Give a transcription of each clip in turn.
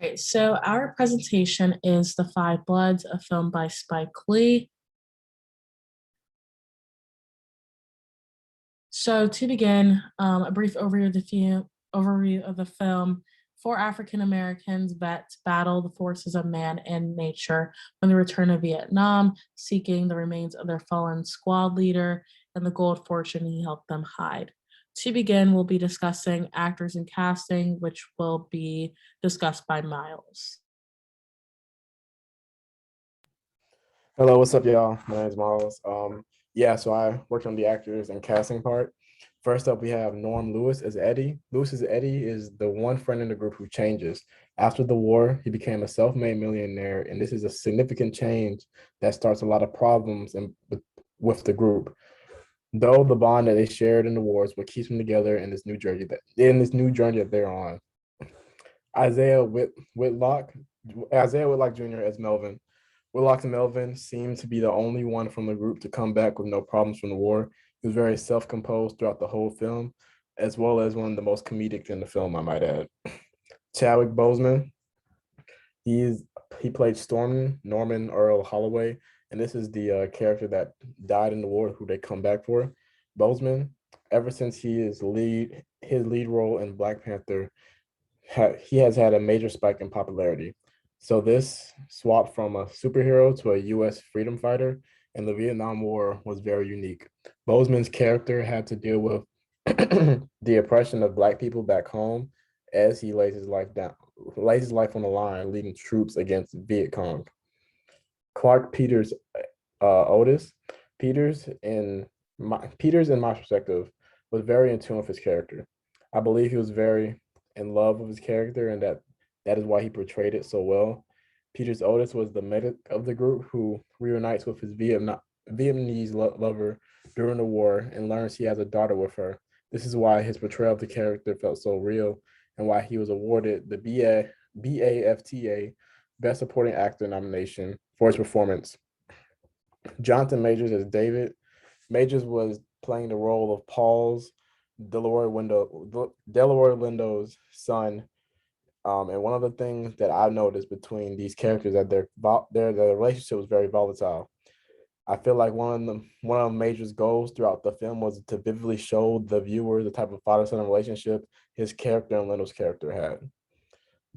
Okay, so our presentation is The Five Bloods, a film by Spike Lee. So to begin, a brief overview of the film. Four African Americans vets battle the forces of man and nature when they return to Vietnam, seeking the remains of their fallen squad leader and the gold fortune he helped them hide. To begin, we'll be discussing actors and casting, which will be discussed by Miles. Hello, what's up, y'all? My name is Miles. Yeah, so I worked on the actors and casting part. First up, we have Norm Lewis as Eddie. Lewis as Eddie is the one friend in the group who changes. After the war, he became a self-made millionaire, and this is a significant change that starts a lot of problems with the group. Though the bond that they shared in the war is what keeps them together in this new journey that they're on. Whitlock, Isaiah Whitlock Jr. as Melvin. Whitlock and Melvin seemed to be the only one from the group to come back with no problems from the war. He was very self-composed throughout the whole film, as well as one of the most comedic in the film, I might add. Chadwick Boseman, he's he played Storm Norman Earl Holloway, and this is the character that died in the war, who they come back for. Boseman, ever since his lead role in Black Panther, he has had a major spike in popularity. So this swap from a superhero to a U.S. freedom fighter in the Vietnam War was very unique. Boseman's character had to deal with the oppression of Black people back home as he lays his life on the line, leading troops against Viet Cong. Clark Peters Otis. Peters, in my perspective, was very in tune with his character. I believe he was very in love with his character, and that is why he portrayed it so well. Peters Otis was the medic of the group who reunites with his Vietnamese lover during the war and learns he has a daughter with her. This is why his portrayal of the character felt so real, and why he was awarded the BAFTA Best Supporting Actor nomination for his performance. Jonathan Majors as David. Majors was playing the role of Delroy Lindo's son. And one of the things that I've noticed between these characters that their relationship was very volatile. I feel like one of Major's goals throughout the film was to vividly show the viewer the type of father-son relationship his character and Lindo's character had.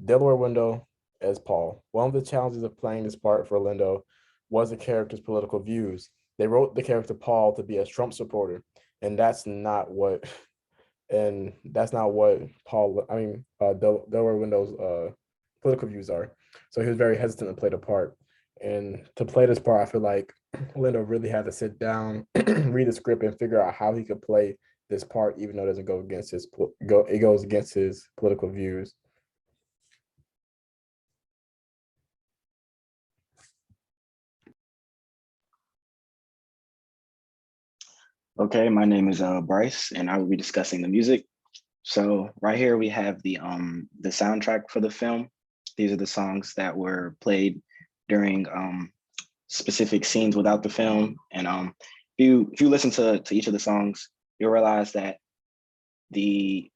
Delroy Lindo as Paul. One of the challenges of playing this part for Lindo was the character's political views. They wrote the character Paul to be a Trump supporter, and that's not what Delroy Lindo's political views are. So he was very hesitant to play the part. And to play this part, I feel like Lindo really had to sit down, read the script, and figure out how he could play this part, even though it doesn't go against it goes against his political views. Okay, my name is Bryce, and I will be discussing the music. So right here we have the soundtrack for the film. These are the songs that were played during specific scenes without the film. And if you listen to each of the songs, you'll realize that the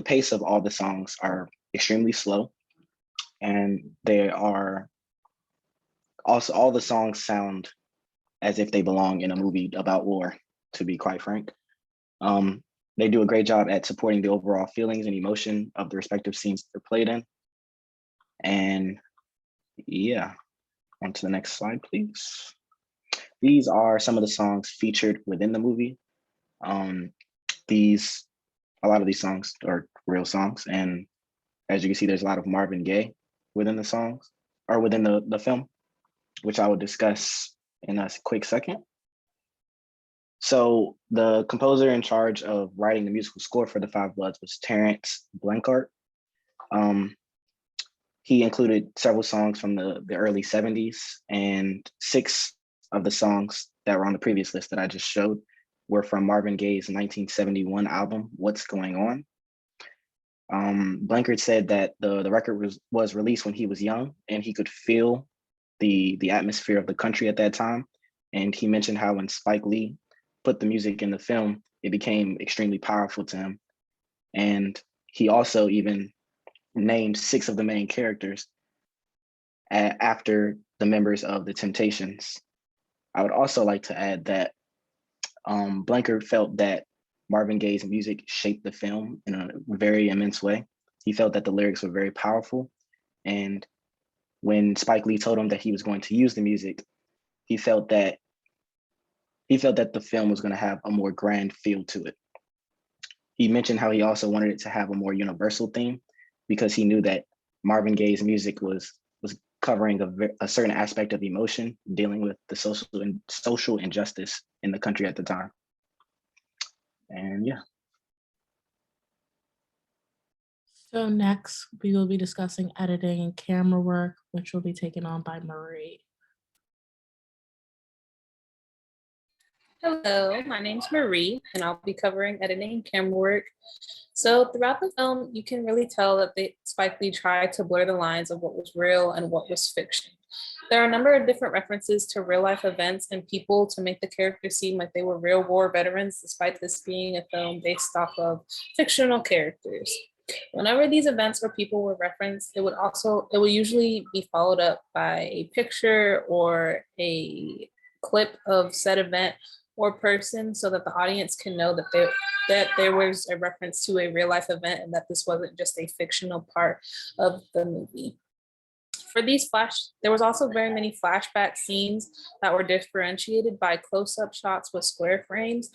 pace of all the songs are extremely slow, and they are also, all the songs sound as if they belong in a movie about war, to be quite frank. They do a great job at supporting the overall feelings and emotion of the respective scenes they're played in. And yeah, on to the next slide, please. These are some of the songs featured within the movie. A lot of these songs are real songs. And as you can see, there's a lot of Marvin Gaye within the songs, or within the film, which I will discuss in a quick second. So the composer in charge of writing the musical score for The Five Bloods was Terence Blanchard. He included several songs from the early 70s, and 6 of the songs that were on the previous list that I just showed were from Marvin Gaye's 1971 album, What's Going On. Blanchard said that the record was released when he was young, and he could feel the atmosphere of the country at that time. And he mentioned how when Spike Lee put the music in the film, it became extremely powerful to him. And he also even named 6 of the main characters after the members of the Temptations. I would also like to add that Blanker felt that Marvin Gaye's music shaped the film in a very immense way. He felt that the lyrics were very powerful. And when Spike Lee told him that he was going to use the music, he felt that the film was going to have a more grand feel to it. He mentioned how he also wanted it to have a more universal theme because he knew that Marvin Gaye's music was covering a certain aspect of emotion, dealing with the social injustice in the country at the time. And yeah. So next, we will be discussing editing and camera work, which will be taken on by Marie. Hello, my name's Marie, and I'll be covering editing and camera work. So throughout the film, you can really tell that Spike Lee tried to blur the lines of what was real and what was fiction. There are a number of different references to real life events and people to make the characters seem like they were real war veterans, despite this being a film based off of fictional characters. Whenever these events or people were referenced, it would usually be followed up by a picture or a clip of said event or person so that the audience can know that there was a reference to a real life event and that this wasn't just a fictional part of the movie. For these there was also very many flashback scenes that were differentiated by close-up shots with square frames.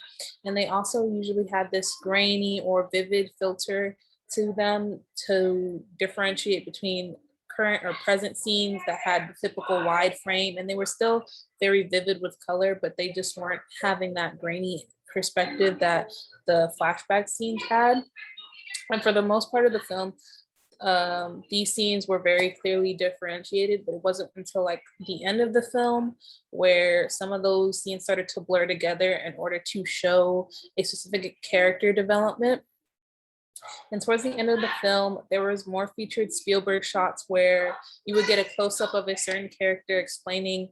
And they also usually had this grainy or vivid filter to them to differentiate between current or present scenes that had the typical wide frame, and they were still very vivid with color, but they just weren't having that grainy perspective that the flashback scenes had. And for the most part of the film, these scenes were very clearly differentiated, but it wasn't until like the end of the film where some of those scenes started to blur together in order to show a specific character development. And towards the end of the film, there was more featured Spielberg shots where you would get a close-up of a certain character explaining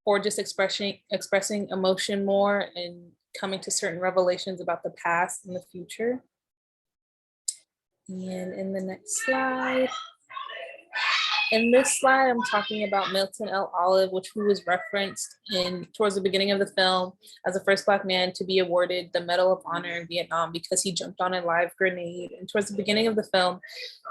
or just expressing emotion more and coming to certain revelations about the past and the future. And in the next slide, in this slide, I'm talking about Milton L. Olive, which was referenced towards the beginning of the film as the first Black man to be awarded the Medal of Honor in Vietnam because he jumped on a live grenade. And towards the beginning of the film,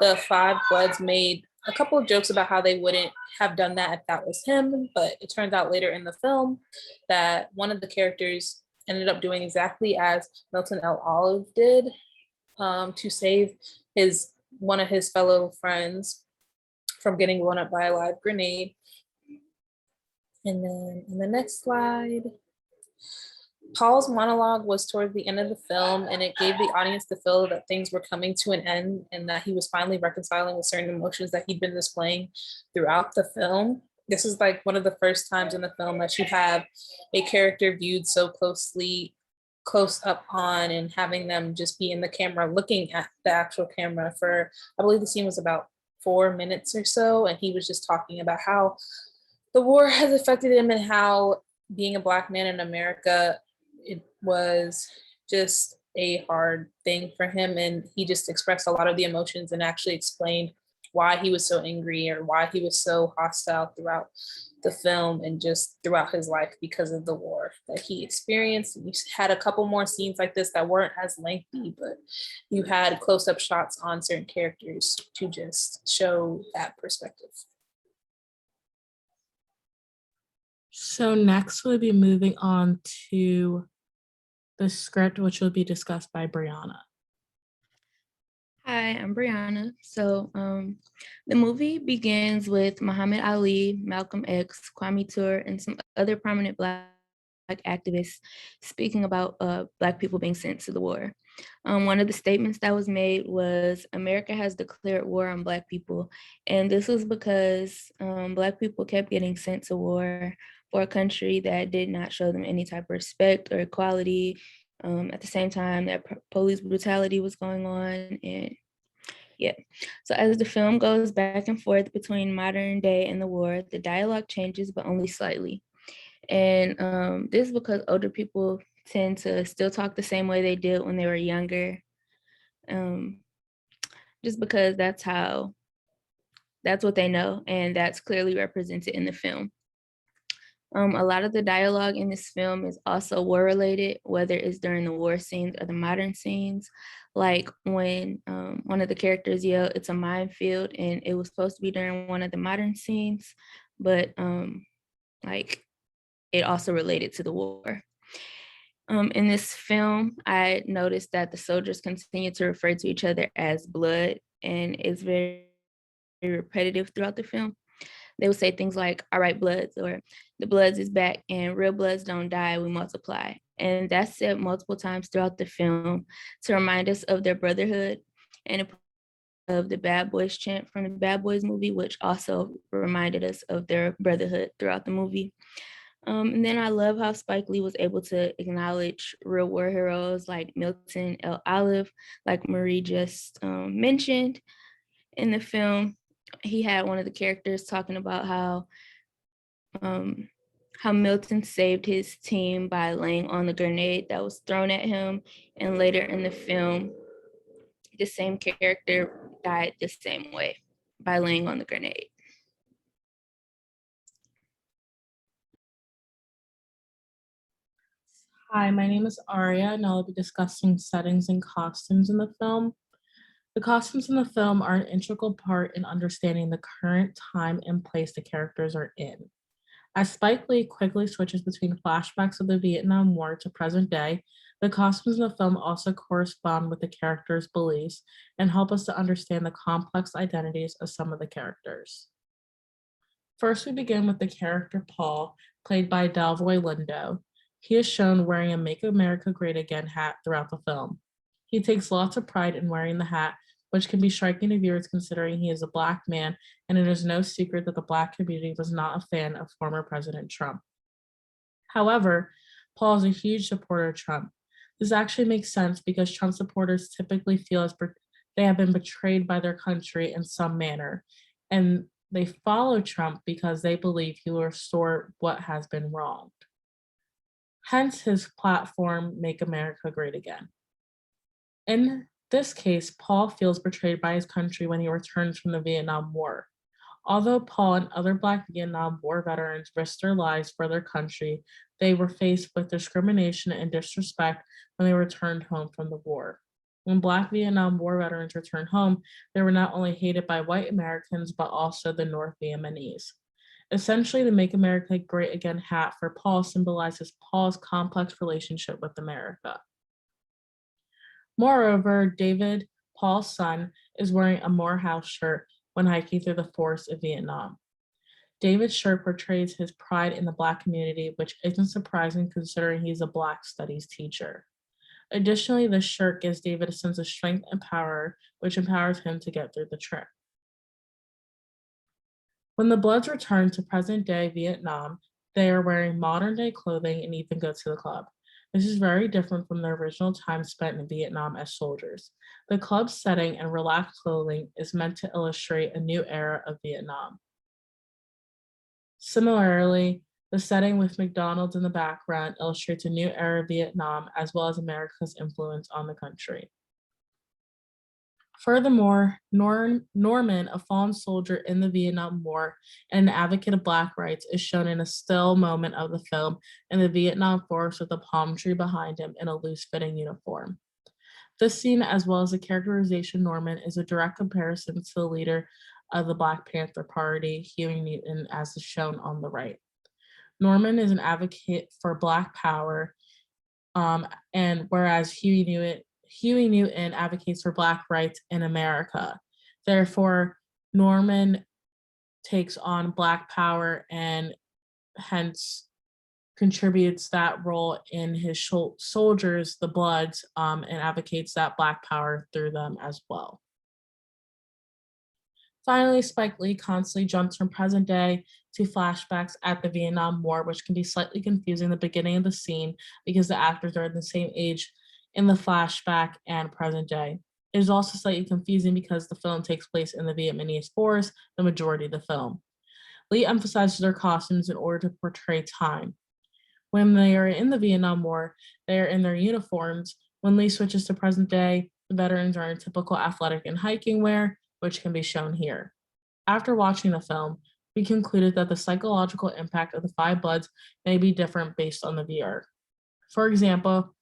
the Five Bloods made a couple of jokes about how they wouldn't have done that if that was him, but it turns out later in the film that one of the characters ended up doing exactly as Milton L. Olive did to save one of his fellow friends from getting blown up by a live grenade. And then in the next slide, Paul's monologue was towards the end of the film, and it gave the audience the feel that things were coming to an end and that he was finally reconciling with certain emotions that he'd been displaying throughout the film. This is like one of the first times in the film that you have a character viewed so close up on and having them just be in the camera looking at the actual camera for, I believe the scene was about 4 minutes or so, and he was just talking about how the war has affected him and how being a Black man in America, it was just a hard thing for him, and he just expressed a lot of the emotions and actually explained why he was so angry or why he was so hostile throughout the film and just throughout his life because of the war that he experienced. You had a couple more scenes like this that weren't as lengthy, but you had close-up shots on certain characters to just show that perspective. So next we'll be moving on to the script, which will be discussed by Brianna. Hi, I'm Brianna. So the movie begins with Muhammad Ali, Malcolm X, Kwame Ture, and some other prominent Black activists speaking about Black people being sent to the war. One of the statements that was made was, America has declared war on Black people. And this was because Black people kept getting sent to war for a country that did not show them any type of respect or equality. At the same time that police brutality was going on. And yeah, so as the film goes back and forth between modern day and the war, the dialogue changes, but only slightly. And this is because older people tend to still talk the same way they did when they were younger. Just because that's how that's what they know, and that's clearly represented in the film. A lot of the dialogue in this film is also war related, whether it's during the war scenes or the modern scenes. Like when one of the characters yelled, "It's a minefield," and it was supposed to be during one of the modern scenes, but like it also related to the war. In this film, I noticed that the soldiers continue to refer to each other as blood, and it's very repetitive throughout the film. They would say things like, "All right, Bloods," or "The Bloods is back," and "Real Bloods don't die, we multiply." And that's said multiple times throughout the film to remind us of their brotherhood and of the Bad Boys chant from the Bad Boys movie, which also reminded us of their brotherhood throughout the movie. And then I love how Spike Lee was able to acknowledge real war heroes like Milton El Olive, like Marie just mentioned in the film. He had one of the characters talking about how Milton saved his team by laying on the grenade that was thrown at him. And later in the film, the same character died the same way by laying on the grenade. Hi, my name is Aria, and I'll be discussing settings and costumes in the film. The costumes in the film are an integral part in understanding the current time and place the characters are in. As Spike Lee quickly switches between flashbacks of the Vietnam War to present day, the costumes in the film also correspond with the characters' beliefs and help us to understand the complex identities of some of the characters. First, we begin with the character Paul, played by Delroy Lindo. He is shown wearing a Make America Great Again hat throughout the film. He takes lots of pride in wearing the hat, which can be striking to viewers considering he is a Black man, and it is no secret that the Black community was not a fan of former President Trump. However, Paul is a huge supporter of Trump. This actually makes sense because Trump supporters typically feel as they have been betrayed by their country in some manner, and they follow Trump because they believe he will restore what has been wronged. Hence his platform, Make America Great Again. In this case, Paul feels betrayed by his country when he returns from the Vietnam War. Although Paul and other Black Vietnam War veterans risked their lives for their country, they were faced with discrimination and disrespect when they returned home from the war. When Black Vietnam War veterans returned home, they were not only hated by white Americans, but also the North Vietnamese. Essentially, the Make America Great Again hat for Paul symbolizes Paul's complex relationship with America. Moreover, David, Paul's son, is wearing a Morehouse shirt when hiking through the forests of Vietnam. David's shirt portrays his pride in the Black community, which isn't surprising considering he's a Black studies teacher. Additionally, this shirt gives David a sense of strength and power, which empowers him to get through the trip. When the Bloods return to present-day Vietnam, they are wearing modern-day clothing and even go to the club. This is very different from their original time spent in Vietnam as soldiers. The club's setting and relaxed clothing is meant to illustrate a new era of Vietnam. Similarly, the setting with McDonald's in the background illustrates a new era of Vietnam as well as America's influence on the country. Furthermore, Norman, a fallen soldier in the Vietnam War and an advocate of Black rights, is shown in a still moment of the film in the Vietnam forest with a palm tree behind him in a loose-fitting uniform. This scene, as well as the characterization of Norman, is a direct comparison to the leader of the Black Panther Party, Huey Newton, as is shown on the right. Norman is an advocate for Black power, and whereas Huey Newton advocates for Black rights in America. Therefore, Norman takes on Black power and hence contributes that role in his soldiers, the Bloods, and advocates that Black power through them as well. Finally, Spike Lee constantly jumps from present day to flashbacks at the Vietnam War, which can be slightly confusing in the beginning of the scene because the actors are the same age in the flashback and present day. It is also slightly confusing because the film takes place in the Vietnamese forest the majority of the film. Lee emphasizes their costumes in order to portray time. When they are in the Vietnam War, they are in their uniforms. When Lee switches to present day, the veterans are in typical athletic and hiking wear, which can be shown here. After watching the film, we concluded that the psychological impact of the Five Bloods may be different based on the viewer. For example,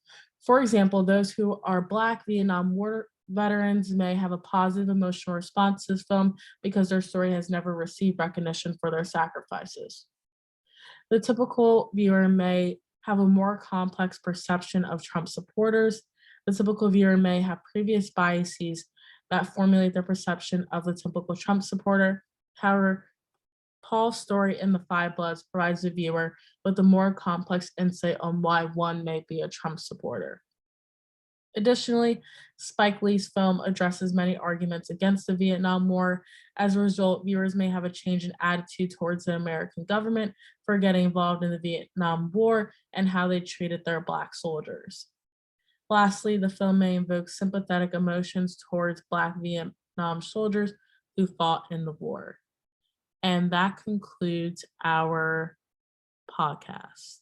those who are Black Vietnam War veterans may have a positive emotional response to this film because their story has never received recognition for their sacrifices. The typical viewer may have a more complex perception of Trump supporters. The typical viewer may have previous biases that formulate their perception of the typical Trump supporter. However, Paul's story in The Five Bloods provides the viewer with a more complex insight on why one may be a Trump supporter. Additionally, Spike Lee's film addresses many arguments against the Vietnam War. As a result, viewers may have a change in attitude towards the American government for getting involved in the Vietnam War and how they treated their Black soldiers. Lastly, the film may invoke sympathetic emotions towards Black Vietnam soldiers who fought in the war. And that concludes our podcast.